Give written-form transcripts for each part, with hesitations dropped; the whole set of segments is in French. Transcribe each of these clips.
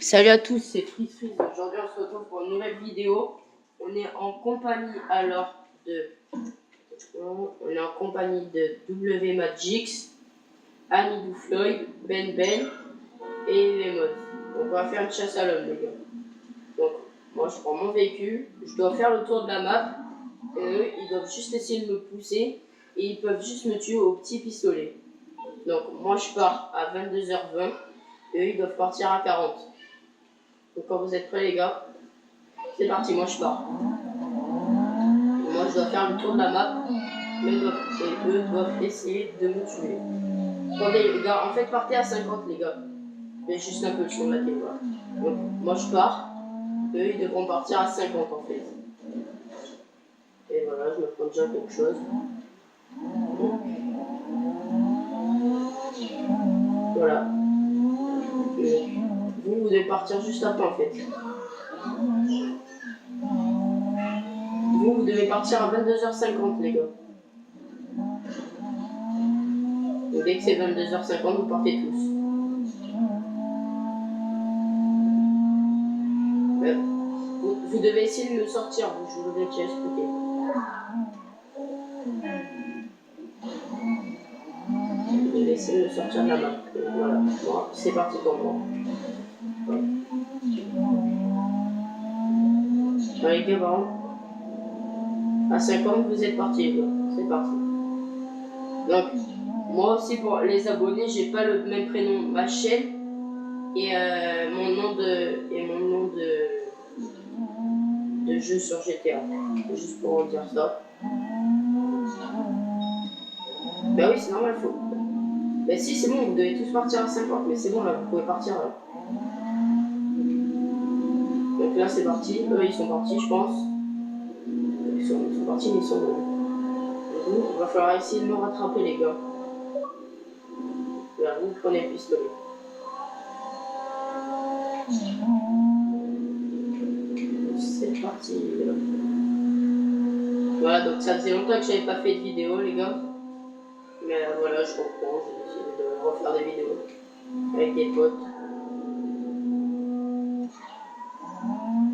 Salut à tous, c'est Freeze. Aujourd'hui, on se retrouve pour une nouvelle vidéo. On est en compagnie de W Magix, Annie Doufloyd, Ben et les mods. Donc, on va faire une chasse à l'homme, les gars. Donc, moi, je prends mon véhicule, je dois faire le tour de la map. Et eux, ils doivent juste essayer de me pousser et ils peuvent juste me tuer au petit pistolet. Donc, moi, je pars à 22h20 et eux, ils doivent partir à 40. Donc quand vous êtes prêts les gars, c'est parti, moi je pars. Moi je dois faire le tour de la map, mais eux doivent essayer de me tuer. Attendez les gars, en fait partez à 50 les gars. Mais juste un peu le son de la télé. Donc moi je pars, eux ils devront partir à 50 en fait. Et voilà, je me prends déjà quelque chose. Voilà. Vous devez partir juste après en fait. Vous devez partir à 22h50 les gars. Donc, dès que c'est 22h50, vous partez tous. Vous devez essayer de me sortir, je vous l'ai déjà expliqué. Vous devez essayer de me sortir de la map. Voilà, bon, c'est parti pour moi. Allez, les gars, à 50, vous êtes partis, c'est parti. Donc, moi aussi, pour les abonnés, j'ai pas le même prénom, ma chaîne et mon nom de jeu sur GTA. Juste pour dire ça. Bah oui, c'est normal, faut. Bah si, c'est bon, vous devez tous partir à 50, mais c'est bon, là, vous pouvez partir, là. Donc là, c'est parti. Eux, ils sont partis, je pense. Ils sont partis, mais ils sont venus. Il va falloir essayer de me rattraper, les gars. Là, vous prenez le pistolet. C'est parti. Voilà, donc ça faisait longtemps que j'avais pas fait de vidéo, les gars. Mais voilà, je comprends, j'ai décidé de refaire des vidéos avec des potes.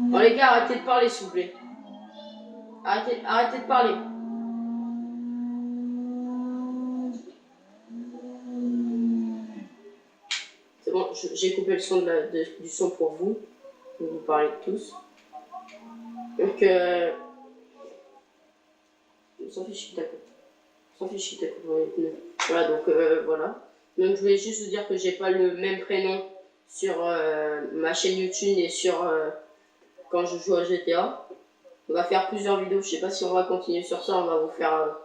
Bon les gars, arrêtez de parler s'il vous plaît. Arrêtez de parler. C'est bon, j'ai coupé le son du son pour vous. Vous parlez tous. Donc on s'en fait chier d'accord. Voilà, donc voilà. Donc je voulais juste vous dire que j'ai pas le même prénom sur ma chaîne YouTube et sur quand je joue à GTA. On va faire plusieurs vidéos, je sais pas si on va continuer sur ça, on va vous faire...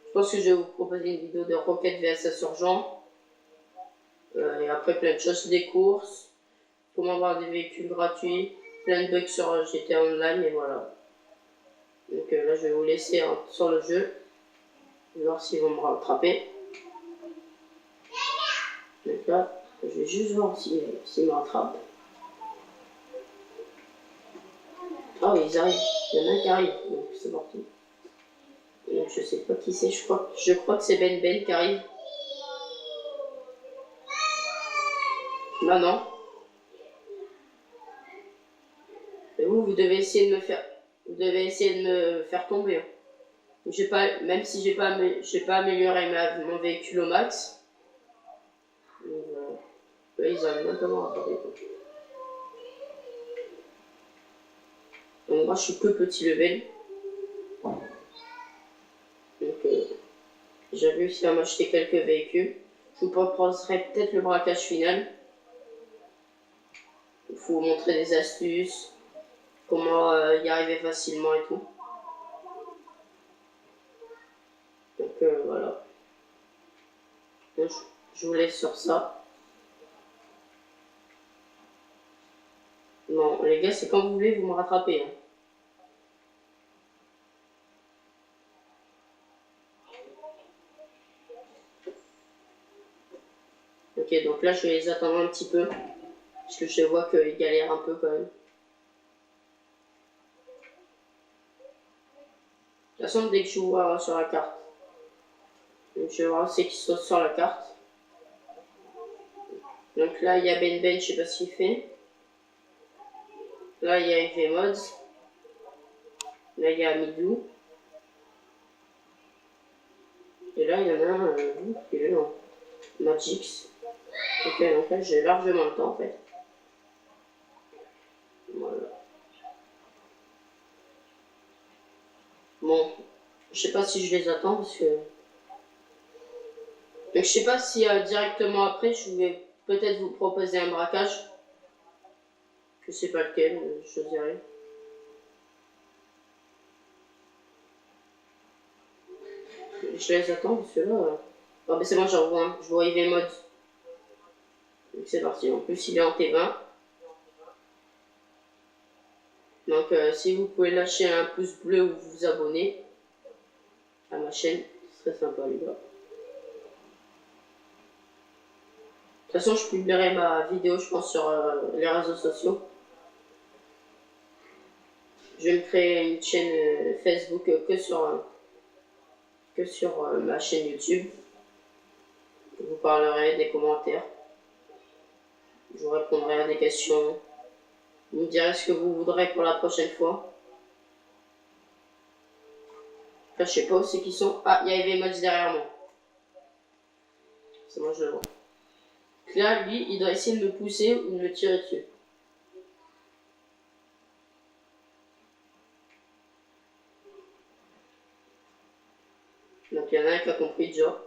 je pense que je vais vous proposer une vidéo de Rocket vs Insurgent. Et après plein de choses, des courses, comment avoir des véhicules gratuits, plein de bugs sur GTA Online et voilà. Donc là je vais vous laisser sur le jeu. Je vais voir s'ils vont me rattraper. Donc là, je vais juste voir s'ils me rattrapent. Ah oui, ils arrivent. Il y en a un qui arrive. Donc c'est parti. Donc, je sais pas qui c'est. Je crois que c'est Ben qui arrive. Non. Et vous devez essayer de me faire. Vous devez essayer de me faire tomber. Même si j'ai pas amélioré mon véhicule au max. Là, ils arrivent même pas à me rattraper. Donc moi je suis que petit level. Donc j'ai réussi à m'acheter quelques véhicules. Je vous proposerai peut-être le braquage final. Il faut vous montrer des astuces, comment y arriver facilement et tout. Donc voilà. Donc, je vous laisse sur ça. Non, les gars, c'est quand vous voulez, vous me rattrapez. Hein. Ok, donc là, je vais les attendre un petit peu. Parce que je vois qu'ils galèrent un peu quand même. De toute façon, dès que je vois sur la carte. Donc je vais voir c'est qu'ils sont sur la carte. Donc là, il y a Ben, je sais pas ce qu'il fait. Là, il y a EV Mods. Là, il y a Amidou. Et là, il y en a un qui est là, Magix. Ok, donc là, j'ai largement le temps en fait. Voilà. Bon, je sais pas si je les attends parce que. Donc, je sais pas si directement après, je vais peut-être vous proposer un braquage. Je sais pas lequel, je dirais. Je les attends parce que là. Oh, mais c'est bon, j'en vois un. Je vois IV Mode. Donc c'est parti. En plus, il est en T20. Donc, si vous pouvez lâcher un pouce bleu ou vous abonner à ma chaîne, ce serait sympa, les gars. De toute façon, je publierai ma vidéo, je pense, sur les réseaux sociaux. Je vais me créer une chaîne Facebook que sur ma chaîne YouTube. Je vous parlerai des commentaires. Je vous répondrai à des questions. Vous me direz ce que vous voudrez pour la prochaine fois. Enfin, je sais pas où c'est qu'ils sont. Ah, il y a EV Mods derrière moi. C'est moi, je le vois. Là, lui, il doit essayer de me pousser ou de me tirer dessus. Donc, il y en a un qui a compris déjà.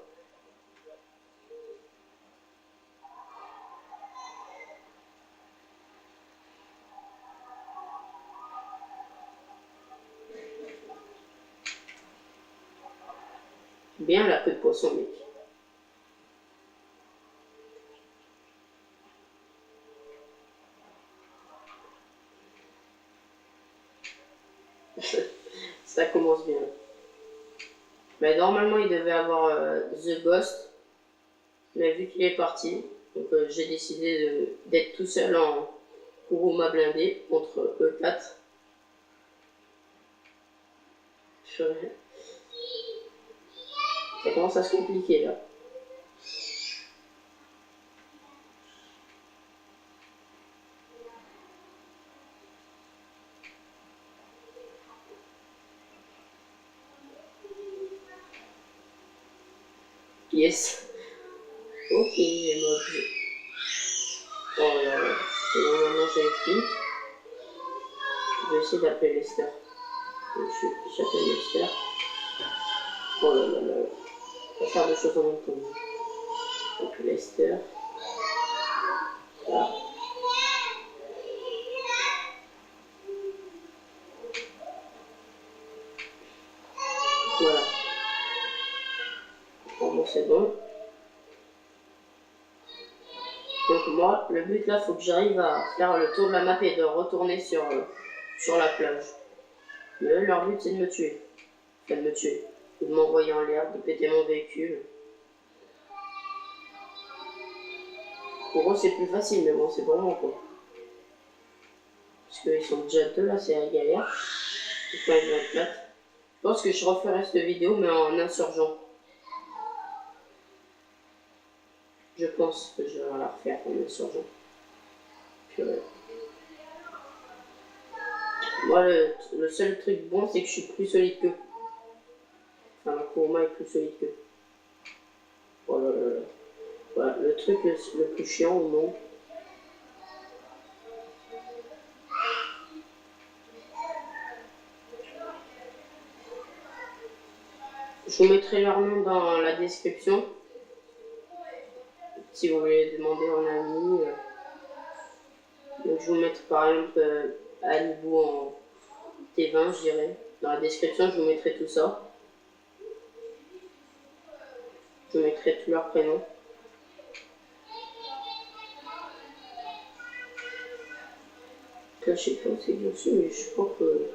Bien la queue de poisson, mec. Ça commence bien. Mais normalement, il devait avoir The Ghost. Mais vu qu'il est parti, donc j'ai décidé d'être tout seul en Kuruma blindé contre E4. Ça commence à se compliquer là. Yes. Ok, j'ai mode. Oh là là. C'est bon, maintenant j'ai écrit. Je vais essayer d'appeler Lester. J'appelle Lester. Oh là là là. On va faire des choses en même temps. Donc Lester. Là. Voilà. Bon, c'est bon. Donc moi, le but là, faut que j'arrive à faire le tour de la map et de retourner sur la plage. Mais eux, leur but c'est de me tuer. Enfin, de me tuer. De m'envoyer en l'air, de péter mon véhicule. Pour eux, c'est plus facile, mais bon, c'est pour moi quoi. Parce qu'ils sont déjà deux là, c'est la galère. Il faut être 24. Je pense que je referai cette vidéo, mais en insurgent. Je pense que je vais la refaire en insurgent. Moi, le seul truc bon, c'est que je suis plus solide qu'eux. Enfin, la Kuruma est plus solide qu'eux. Oh là là là. Voilà, le truc le plus chiant au monde. Je vous mettrai leur nom dans la description. Si vous voulez demander en ami. Donc je vous mettrai par exemple Anibou en T20, je dirais. Dans la description, je vous mettrai tout ça. Je vous mettrai tous leurs prénoms. Là, je sais pas où c'est que je suis, mais je crois que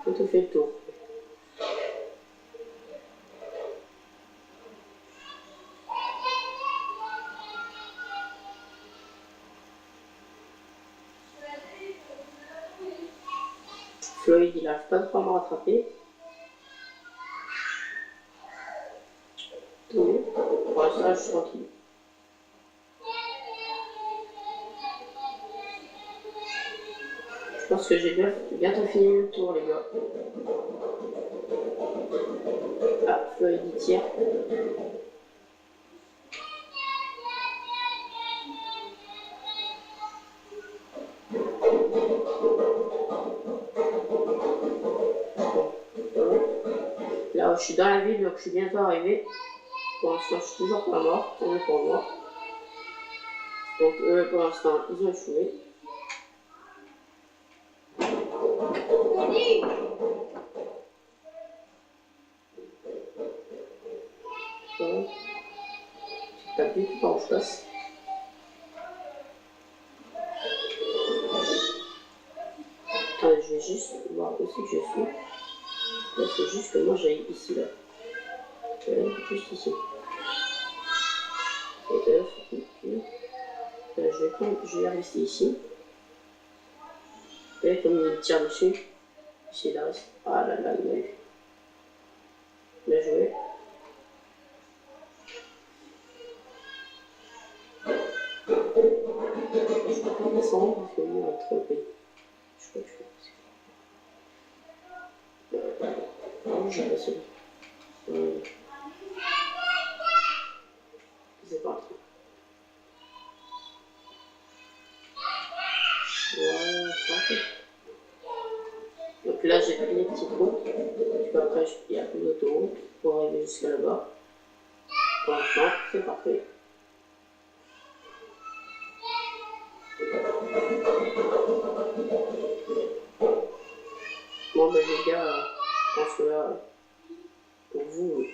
on te fait le tour. Floyd, il n'arrive pas trop à me rattraper. Tant mieux. Pour l'instant, je suis tranquille. pense que j'ai bientôt fini le tour, les gars. Ah, Floyd il tire. Là, je suis dans la ville, donc je suis bientôt arrivé. Pour l'instant, je suis toujours pas mort, tant mieux pour moi. Donc eux, pour l'instant, ils ont échoué. Voilà. Je tape du tout par où je passe. Je vais juste voir où c'est que je suis. Là, c'est juste que moi, j'aille ici, là. Juste ici. Et là, je vais rester ici. Et comme il me tire dessus, essayer de rester. Ah là là, il m'a eu. Bien joué. Je peux pas descendre parce que lui, il va être trompé. Je crois que je peux. Non, j'ai pas celui. C'est parti. Voilà, parfait. Donc là, j'ai pris les petites routes. Puis après, il n'y a plus d'autoroute pour arriver jusqu'à là-bas. Pour l'instant, c'est parfait. Bon, ben les gars, je pense que là, pour vous.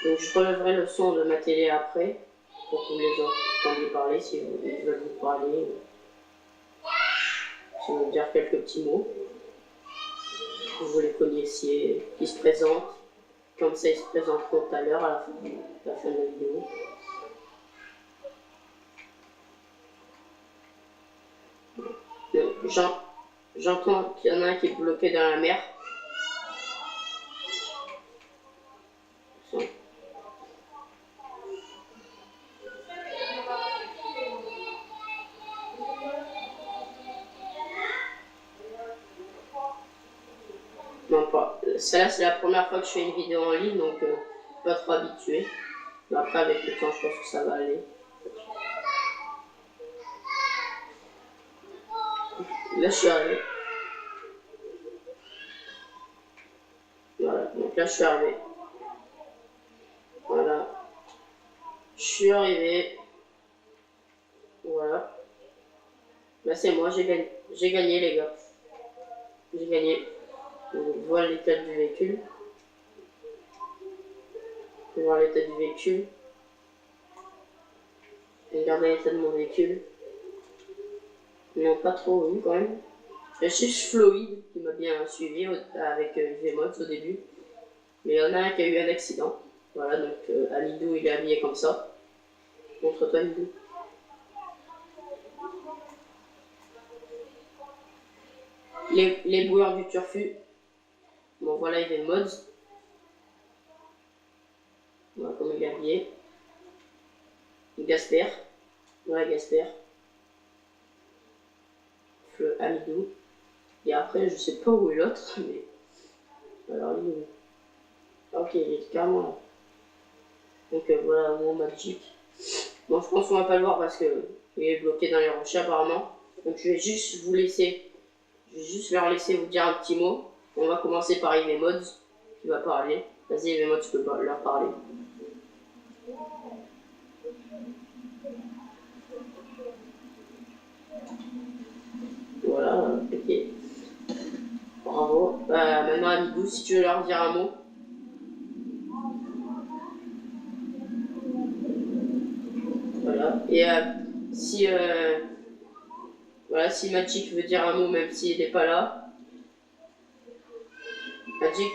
Donc je relèverai le son de ma télé après, pour que vous les entendiez parler, si vous veulent vous parler, si vous voulez dire quelques petits mots, que vous les connaissiez, qui se présentent, comme ça ils se présenteront tout à l'heure à la fin de la vidéo. J'entends qu'il y en a un qui est bloqué dans la mer. Non, pas. Celle-là, c'est la première fois que je fais une vidéo en ligne, donc pas trop habitué. Mais après, avec le temps, je pense que ça va aller. Là, je suis arrivé. Voilà, donc là, je suis arrivé. Voilà. Je suis arrivé. Voilà. Là, c'est moi, j'ai gagné. J'ai gagné, les gars. J'ai gagné. Voilà l'état du véhicule. Voir l'état du véhicule. Regardez l'état de mon véhicule. Non, pas trop vu quand même. Il y a juste Floyd qui m'a bien suivi avec VMods au début. Mais il y en a un qui a eu un accident. Voilà, donc Amidou il est habillé comme ça. Montre-toi Amidou. Les boueurs du turfu. Bon voilà, il est mods. Voilà comme il est habillé. Gasper. Voilà Gasper. Amidou. Et après, je sais pas où est l'autre, mais. Alors, il est où? Ok, il est carrément là. Donc voilà, mon Magic. Bon, je pense qu'on va pas le voir parce que il est bloqué dans les rochers apparemment. Donc je vais juste vous laisser. Je vais juste leur laisser vous dire un petit mot. On va commencer par Mods qui va parler. Vas-y, Mods, tu peux leur parler. Voilà, ok. Bravo. Maintenant, Amidou, si tu veux leur dire un mot. Voilà. Et voilà, si Magic veut dire un mot, même s'il n'est pas là. Magic.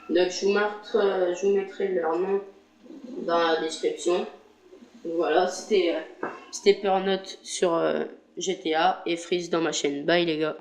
Donc, je vous mettrai leur nom dans la description. Donc, voilà, c'était Purnote sur GTA et Freeze dans ma chaîne. Bye les gars.